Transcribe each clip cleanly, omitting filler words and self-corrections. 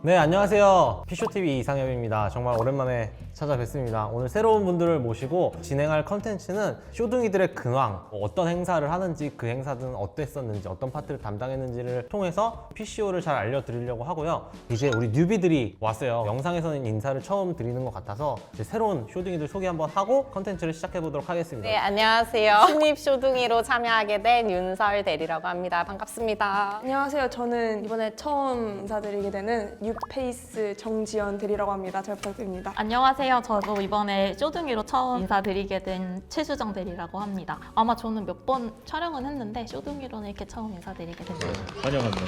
네, 안녕하세요. 피쇼TV 이상엽입니다. 정말 오랜만에 찾아뵙습니다. 오늘 새로운 분들을 모시고 진행할 컨텐츠는 쇼둥이들의 근황, 어떤 행사를 하는지, 그 행사는 어땠었는지, 어떤 파트를 담당했는지를 통해서 PCO를 잘 알려드리려고 하고요. 이제 우리 뉴비들이 왔어요. 영상에서는 인사를 처음 드리는 것 같아서 이제 새로운 쇼둥이들 소개 한번 하고 컨텐츠를 시작해보도록 하겠습니다. 네, 안녕하세요. 신입 쇼둥이로 참여하게 된 윤설 대리라고 합니다. 반갑습니다. 안녕하세요. 저는 이번에 처음 인사드리게 되는 뉴페이스 정지연 대리라고 합니다. 잘 부탁드립니다. 안녕하세요. 저도 이번에 쇼둥이로 처음 인사드리게 된 최수정 대리라고 합니다. 아마 저는 몇 번 촬영은 했는데 쇼둥이로는 이렇게 처음 인사드리게 됐어요. 환영합니다.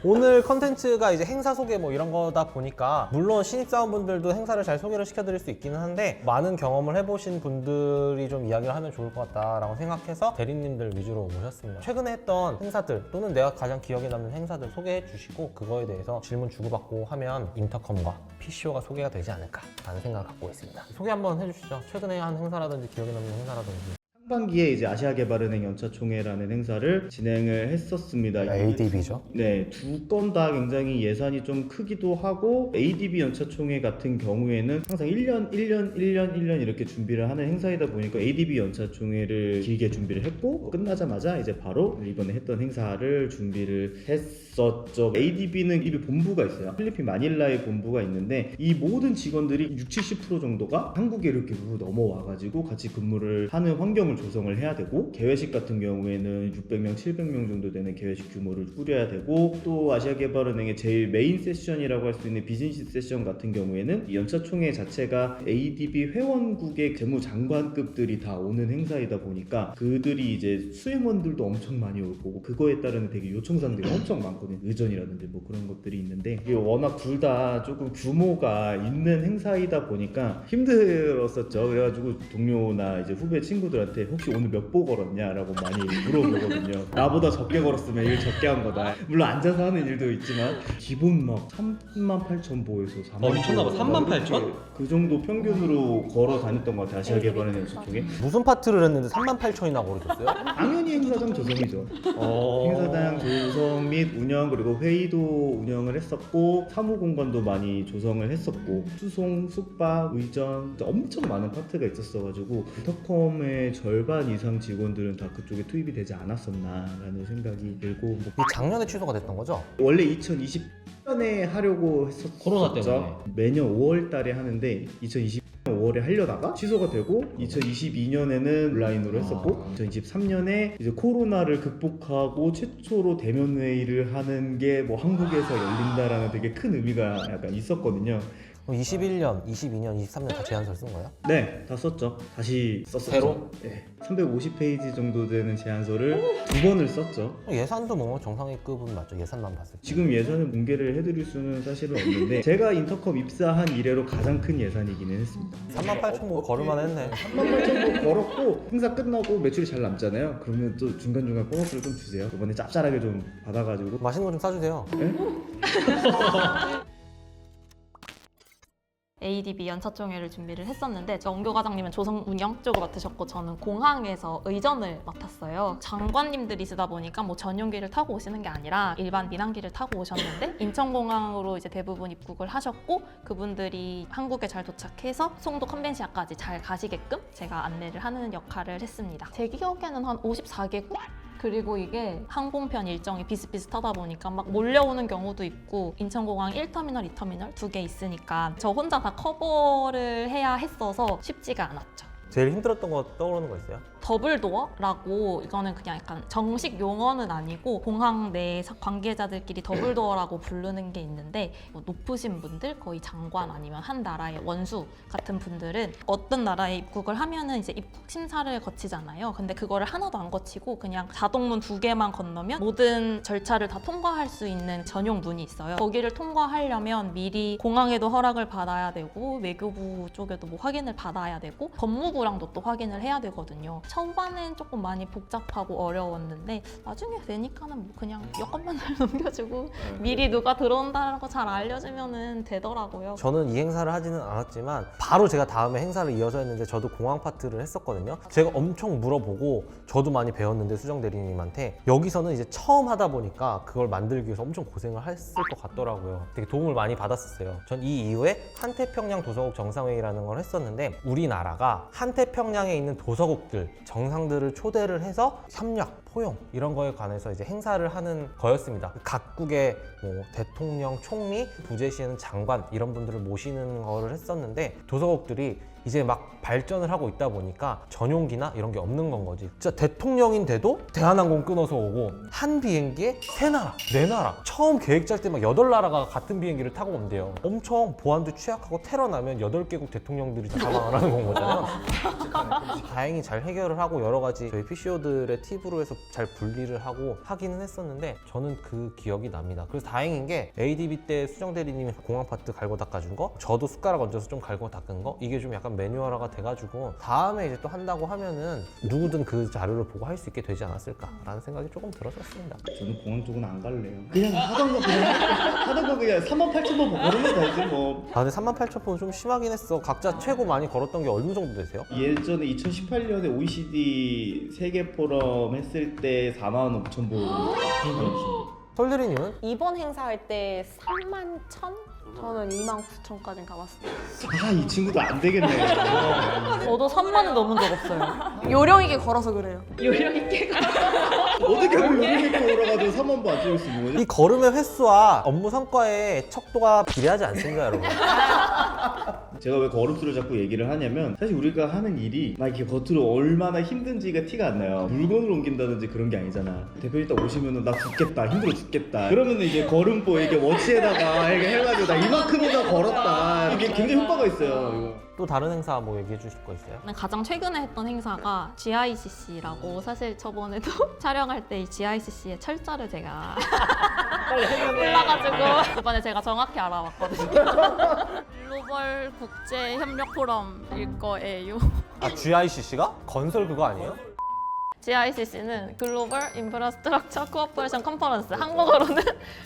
오늘 컨텐츠가 이제 행사 소개 뭐 이런 거다 보니까 물론 신입사원분들도 행사를 잘 소개를 시켜드릴 수 있기는 한데 많은 경험을 해보신 분들이 좀 이야기를 하면 좋을 것 같다라고 생각해서 대리님들 위주로 모셨습니다. 최근에 했던 행사들 또는 내가 가장 기억에 남는 행사들 소개해 주시고 그거에 대해서 질문 주고받고 하면 인터컴과 PCO가 소개가 되지 않을까라는 생각을 갖고 있습니다. 소개 한번 해주시죠. 최근에 한 행사라든지 기억에 남는 행사라든지. 상반기에 이제 아시아개발은행 연차총회라는 행사를 진행을 했었습니다. ADB죠? 네, 두 건 다 굉장히 예산이 좀 크기도 하고 ADB 연차총회 같은 경우에는 항상 1년 이렇게 준비를 하는 행사이다 보니까 ADB 연차총회를 길게 준비를 했고 끝나자마자 이제 바로 이번에 했던 행사를 준비를 했었죠. ADB는 이 본부가 있어요. 필리핀 마닐라에 본부가 있는데 이 모든 직원들이 60-70% 정도가 한국에 이렇게 넘어와가지고 같이 근무를 하는 환경을 조성을 해야 되고 개회식 같은 경우에는 600명, 700명 정도 되는 개회식 규모를 꾸려야 되고 또 아시아개발은행의 제일 메인 세션이라고 할 수 있는 비즈니스 세션 같은 경우에는 이 연차총회 자체가 ADB 회원국의 재무장관급들이 다 오는 행사이다 보니까 그들이 이제 수행원들도 엄청 많이 올 거고 그거에 따른 되게 요청사항들이 엄청 많거든요. 의전이라든지 뭐 그런 것들이 있는데 이게 워낙 둘 다 조금 규모가 있는 행사이다 보니까 힘들었었죠. 그래가지고 동료나 이제 후배 친구들한테 혹시 오늘 몇 보 걸었냐라고 많이 물어보거든요. 나보다 적게 걸었으면 일 적게 한 거다. 물론 앉아서 하는 일도 있지만 기본 막 38,000보에서 4만 미쳤나봐. 38,000? 그 정도 평균으로 걸어 다녔던 것 같아요. 아시아개발은행 쪽에. 무슨 파트를 했는데 38,000이나 걸으셨어요? 당연히 행사장 조성이죠. 행사장 조성 및 운영 그리고 회의도 운영을 했었고 사무공간도 많이 조성을 했었고 수송, 숙박, 의전 엄청 많은 파트가 있었어가지고 인터컴의 절반 이상 직원들은 다 그쪽에 투입이 되지 않았었나라는 생각이 들고 이 작년에 취소가 됐던 거죠? 원래 2020년에 하려고 했었죠. 코로나 때문에. 매년 5월 달에 하는데 2020년 5월에 하려다가 취소가 되고 2022년에는 온라인으로 했었고 2023년에 이제 코로나를 극복하고 최초로 대면 회의를 하는 게 뭐 한국에서 열린다라는 되게 큰 의미가 약간 있었거든요. 그럼 21년, 22년, 23년 다 제안서를 쓴 거예요? 네, 다 썼죠. 다시 썼었죠. 새로? 네, 350페이지 정도 되는 제안서를 2번을 썼죠. 예산도 뭐 정상회급은 맞죠? 예산만 봤을 때. 지금 예산을 공개를 해드릴 수는 사실은 없는데 제가 인터컴 입사한 이래로 가장 큰 예산이기는 했습니다. 38,000뭐 걸을만 했네. 38,000보 걸었고 행사 끝나고 매출이 잘 남잖아요. 그러면 또 중간중간 보너스를 좀 주세요. 이번에 짭짤하게 좀 받아가지고 맛있는 거 좀 싸주세요. ADB 연차총회를 준비를 했었는데 정교 과장님은 조성 운영 쪽을 맡으셨고 저는 공항에서 의전을 맡았어요. 장관님들이시다 보니까 뭐 전용기를 타고 오시는 게 아니라 일반 민항기를 타고 오셨는데 인천공항으로 이제 대부분 입국을 하셨고 그분들이 한국에 잘 도착해서 송도 컨벤시아까지 잘 가시게끔 제가 안내를 하는 역할을 했습니다. 제 기억에는 한 54개국? 그리고 이게 항공편 일정이 비슷비슷하다 보니까 막 몰려오는 경우도 있고 인천공항 1터미널, 2터미널 두 개 있으니까 저 혼자 다 커버를 해야 했어서 쉽지가 않았죠. 제일 힘들었던 거 떠오르는 거 있어요? 더블도어라고 이거는 그냥 약간 정식 용어는 아니고 공항 내 관계자들끼리 더블도어라고 부르는 게 있는데 뭐 높으신 분들 거의 장관 아니면 한 나라의 원수 같은 분들은 어떤 나라에 입국을 하면은 이제 입국 심사를 거치잖아요. 근데 그거를 하나도 안 거치고 그냥 자동문 2개만 건너면 모든 절차를 다 통과할 수 있는 전용 문이 있어요. 거기를 통과하려면 미리 공항에도 허락을 받아야 되고 외교부 쪽에도 뭐 확인을 받아야 되고 법무부랑도 또 확인을 해야 되거든요. 초반엔 조금 많이 복잡하고 어려웠는데 나중에 되니까는 뭐 그냥 여권만 잘 넘겨주고 미리 누가 들어온다고 잘 알려주면은 되더라고요. 저는 이 행사를 하지는 않았지만 바로 제가 다음에 행사를 이어서 했는데 저도 공항 파트를 했었거든요. 제가 엄청 물어보고 저도 많이 배웠는데 수정 대리님한테 여기서는 이제 처음 하다 보니까 그걸 만들기 위해서 엄청 고생을 했을 것 같더라고요. 되게 도움을 많이 받았었어요. 전 이 이후에 한태평양 도서국 정상회의라는 걸 했었는데 우리나라가 한태평양에 있는 도서국들, 정상들을 초대를 해서 협력, 포용 이런 거에 관해서 이제 행사를 하는 거였습니다. 각국의 뭐 대통령, 총리, 부재시는 장관 이런 분들을 모시는 거를 했었는데 도서국들이 이제 막 발전을 하고 있다 보니까 전용기나 이런 게 없는 건 거지. 진짜 대통령인데도 대한항공 끊어서 오고 한 비행기에 3나라, 4나라 처음 계획 짤 때 막 8나라가 같은 비행기를 타고 온대요. 엄청 보안도 취약하고 테러 나면 8개국 대통령들이 다 사망을 하는 건 거잖아요. 다행히 잘 해결을 하고 여러 가지 저희 PCO들의 팁으로 해서 잘 분리를 하고 하기는 했었는데 저는 그 기억이 납니다. 그래서 다행인 게 ADB 때 수정 대리님이 공항 파트 갈고 닦아준 거, 저도 숟가락 얹어서 좀 갈고 닦은 거, 이게 좀 약간 매뉴얼화가 돼가지고 다음에 이제 또 한다고 하면은 누구든 그 자료를 보고 할 수 있게 되지 않았을까라는 생각이 조금 들었었습니다. 저는 공항 쪽은 안 갈래요. 그냥 하던 거 그냥 38,000번 걸으면 되지 뭐. 아 근데 38,000번 좀 심하긴 했어. 각자 최고 많이 걸었던 게 어느 정도 되세요? 예전에 2018년에 OECD 세계 포럼 했을 때 45,000번 걸었습니다. 설 대리님은? 이번 행사할 때 31,000? 저는 29,000까지 가봤습니다. 아, 이 친구도 안 되겠네. 저도 3만은 넘은 적 없어요. 요령 있게 걸어서 그래요. 어떻게 하면 이렇게 걸어가지고 3만 번 안 찍을 수 있는 거지? 이 걸음의 횟수와 업무 성과의 척도가 비례하지 않습니다, 여러분. 제가 왜 걸음수를 자꾸 얘기를 하냐면 사실 우리가 하는 일이 막 이렇게 겉으로 얼마나 힘든지가 티가 안 나요. 물건을 옮긴다든지 그런 게 아니잖아. 대표님 딱 오시면은 나 죽겠다, 힘들어 죽겠다. 그러면은 이제 걸음보 이렇게 워치에다가 이렇게 해가지고 나 이만큼이나 걸었다. 이게 굉장히 효과가 있어요. 이거. 또 다른 행사 뭐 얘기해 주실 거 있어요? 가장 최근에 했던 행사가 GICC라고 사실 저번에도 촬영할 때 이 GICC의 철자를 제가 몰라가지고 이번에 제가 정확히 알아봤거든요. 글로벌 국제 협력 포럼일 거예요. 아 GICC가? 건설 그거 아니에요? GICC는 글로벌 인프라스트럭처 코어퍼레이션 컨퍼런스, 한국어로는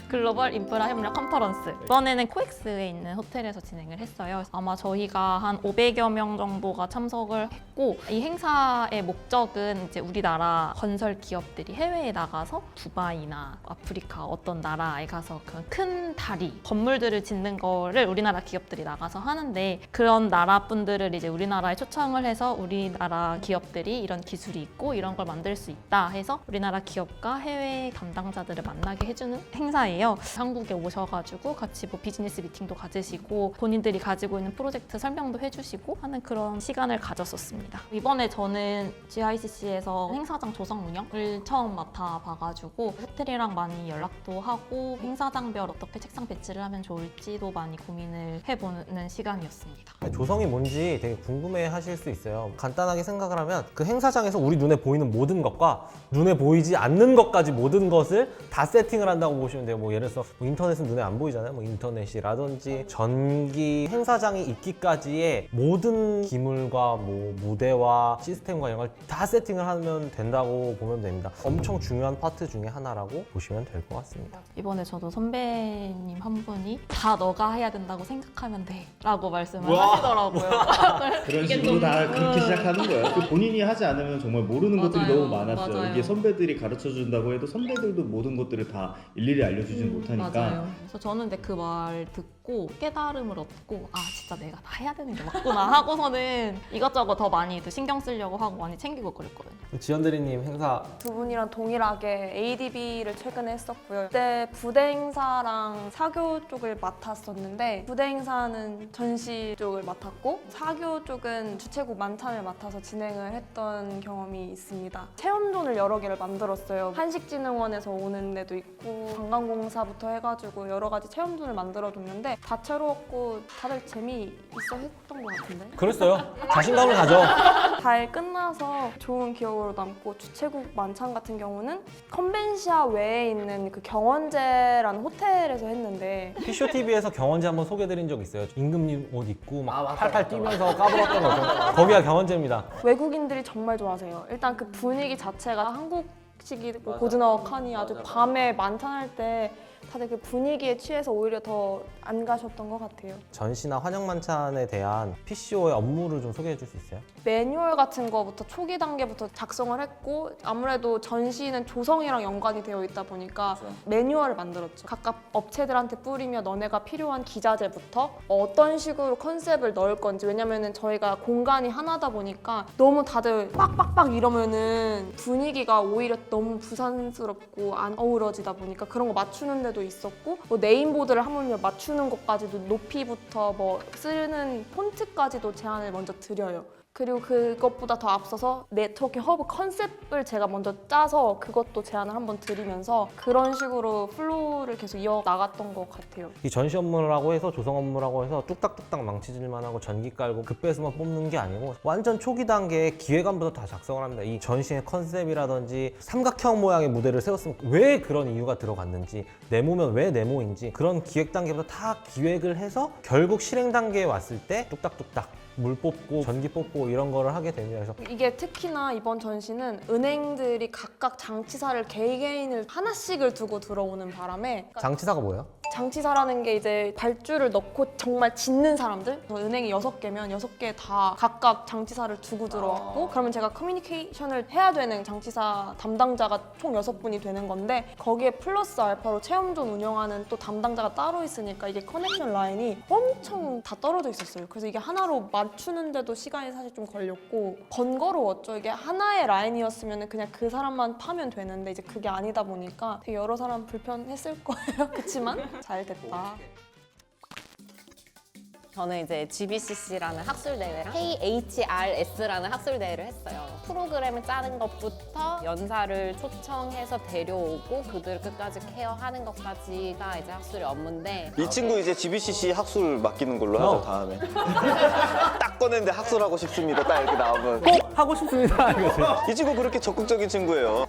글로벌 인프라 협력 컨퍼런스. 이번에는 코엑스에 있는 호텔에서 진행을 했어요. 아마 저희가 한 500여 명 정도가 참석을 했고 이 행사의 목적은 이제 우리나라 건설 기업들이 해외에 나가서 두바이나 아프리카 어떤 나라에 가서 그 큰 다리, 건물들을 짓는 거를 우리나라 기업들이 나가서 하는데 그런 나라 분들을 이제 우리나라에 초청을 해서 우리나라 기업들이 이런 기술이 있고 이런 걸 만들 수 있다 해서 우리나라 기업과 해외 담당자들을 만나게 해주는 행사예요. 한국에 오셔가지고 같이 뭐 비즈니스 미팅도 가지시고 본인들이 가지고 있는 프로젝트 설명도 해주시고 하는 그런 시간을 가졌었습니다. 이번에 저는 GICC에서 행사장 조성 운영을 처음 맡아봐가지고 호텔이랑 많이 연락도 하고 행사장별 어떻게 책상 배치를 하면 좋을지도 많이 고민을 해보는 시간이었습니다. 조성이 뭔지 되게 궁금해 하실 수 있어요. 간단하게 생각을 하면 그 행사장에서 우리 눈에 보이는 모든 것과 눈에 보이지 않는 것까지 모든 것을 다 세팅을 한다고 보시면 돼요. 뭐 예를 들어서 뭐 인터넷은 눈에 안 보이잖아요. 뭐 인터넷이라든지 전기 행사장이 있기까지의 모든 기물과 뭐 무대와 시스템과 이런 걸 다 세팅을 하면 된다고 보면 됩니다. 엄청 중요한 파트 중에 하나라고 보시면 될 것 같습니다. 이번에 저도 선배님 한 분이 다 너가 해야 된다고 생각하면 돼 라고 말씀을 하시더라고요. 그런 식으로 다 그렇게 시작하는 거예요. 그 본인이 하지 않으면 정말 모르는 것들이 맞아요. 너무 많았죠. 맞아요. 이게 선배들이 가르쳐 준다고 해도 선배들도 모든 것들을 다 일일이 알려주진 못하니까. 맞아요. 그래서 저는 근데 그 말 듣고 깨달음을 얻고 아 진짜 내가 다 해야 되는 게 맞구나 하고서는 이것저것 더 많이 신경 쓰려고 하고 많이 챙기고 그랬거든요. 지연 대리님 행사 두 분이랑 동일하게 ADB를 최근에 했었고요. 그때 부대 행사랑 사교 쪽을 맡았었는데 부대 행사는 전시 쪽을 맡았고 사교 쪽은 주최국 만찬을 맡아서 진행을 했던 경험이 있습니다. 체험존을 여러 개를 만들었어요. 한식진흥원에서 오는 데도 있고 관광공사부터 해가지고 여러 가지 체험존을 만들어뒀는데 했는데 다채로웠고 다들 재미있어 했던 것 같은데. 그랬어요. 자신감을 가져. 잘 끝나서 좋은 기억으로 남고 주최국 만찬 같은 경우는 컨벤시아 외에 있는 그 경원제라는 호텔에서 했는데 피쇼TV에서 경원제 한번 소개해드린 적 있어요. 임금님 옷 입고 막 팔팔 뛰면서 까불었던 거죠. 거기가 경원제입니다. 외국인들이 정말 좋아하세요. 일단 그 분위기 자체가 한국식이고 고즈넉하니 아주 밤에 만찬할 때 다들 그 분위기에 취해서 오히려 더 안 가셨던 것 같아요. 전시나 환영만찬에 대한 PCO의 업무를 좀 소개해 줄 수 있어요? 매뉴얼 같은 거부터 초기 단계부터 작성을 했고 아무래도 전시는 조성이랑 연관이 되어 있다 보니까 매뉴얼을 만들었죠. 각각 업체들한테 뿌리며 너네가 필요한 기자재부터 어떤 식으로 컨셉을 넣을 건지 왜냐면은 저희가 공간이 하나다 보니까 너무 다들 빡빡빡 이러면은 분위기가 오히려 너무 부산스럽고 안 어우러지다 보니까 그런 거 맞추는 데도 있었고 뭐 네임보드를 하물며 맞추는 것까지도 높이부터 뭐 쓰는 폰트까지도 제안을 먼저 드려요. 그리고 그것보다 더 앞서서 네트워킹 허브 컨셉을 제가 먼저 짜서 그것도 제안을 한번 드리면서 그런 식으로 플로우를 계속 이어나갔던 것 같아요. 이 전시 업무라고 해서 조성 업무라고 해서 뚝딱뚝딱 망치질만 하고 전기 깔고 급배수만 뽑는 게 아니고 완전 초기 단계에 기획안부터 다 작성을 합니다. 이 전시의 컨셉이라든지 삼각형 모양의 무대를 세웠으면 왜 그런 이유가 들어갔는지 네모면 왜 네모인지 그런 기획 단계부터 다 기획을 해서 결국 실행 단계에 왔을 때 뚝딱뚝딱 물 뽑고 전기 뽑고 이런 거를 하게 됩니다. 그래서 이게 특히나 이번 전시는 은행들이 각각 장치사를 개개인을 하나씩을 두고 들어오는 바람에 장치사가 뭐예요? 장치사라는 게 이제 발주를 넣고 정말 짓는 사람들 은행이 6개면 6개 다 각각 장치사를 두고 들어왔고 그러면 제가 커뮤니케이션을 해야 되는 장치사 담당자가 총 6분이 되는 건데 거기에 플러스 알파로 체험존 운영하는 또 담당자가 따로 있으니까 이게 커넥션 라인이 엄청 다 떨어져 있었어요. 그래서 이게 하나로 맞추는데도 시간이 사실 좀 걸렸고 번거로웠죠. 이게 하나의 라인이었으면 그냥 그 사람만 파면 되는데 이제 그게 아니다 보니까 되게 여러 사람 불편했을 거예요. 그치만 잘 됐다. 저는 이제 GBCC라는 학술대회랑 KHRS라는 학술대회를 했어요. 프로그램을 짜는 것부터 연사를 초청해서 데려오고 그들을 끝까지 케어하는 것까지가 이제 학술의 업무인데 이 친구 이제 GBCC 학술 맡기는 걸로 하죠, 다음에. 딱 꺼냈는데 학술하고 싶습니다. 딱 이렇게 나오면. 꼭 하고 싶습니다. 이거지. 이 친구 그렇게 적극적인 친구예요.